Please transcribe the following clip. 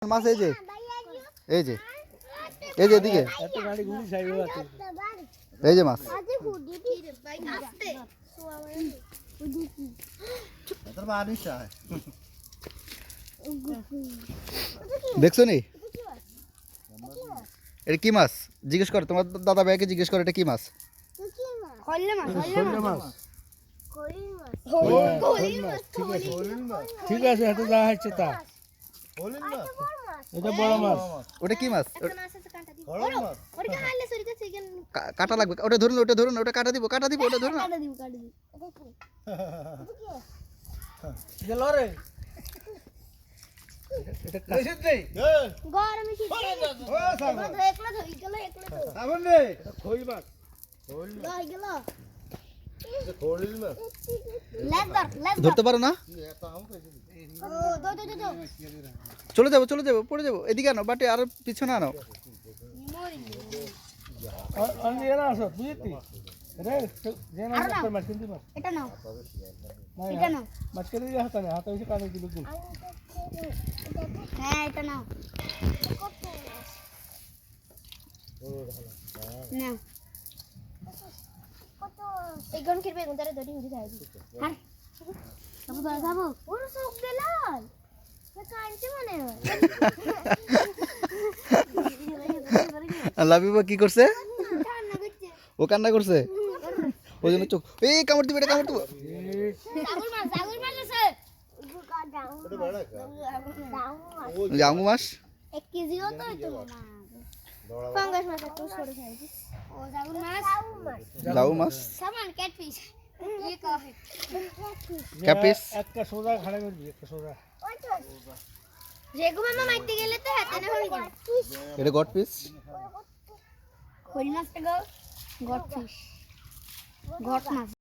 মাছ এই যে এই যে এই যে এদিকে এই যে মাছ দেখছো নি এটা কি মাছ জিজ্ঞেস কর তোমার দাদা ভাইকে জিজ্ঞেস কর এটা কি মাছ ঠিক আছে এটা যা হচ্ছে তা এটা বড় মাছ ওটা কি মাছ কাটা লাগবে ওটা ধরুন ওটা কাটা দিব ওটা ধরুন ধরতে পারো না চলে যাবো পড়ে যাবো এদিকে আনো বাটে আর পিছনে আনো লাবিবা কি করছে ও কান্না করছে ওই জন্য চোখ এই কামড় দিবে এটা কামড় দিব জাঙ্গু মাছ 1 কেজি হতো তো ফাঙ্গাস মাছ একটু ছোট সাইজ ও জাগুর মাছ সামান ক্যাটফিশ ये का है ক্যাপিস একটা সোজা ঘাড়ে করবি একটা সোজা রেগু মামা মাইতে গেলে তো হাতে না হই যায় এটা গড পিস কই মাছ গড ফিশ গড মাছ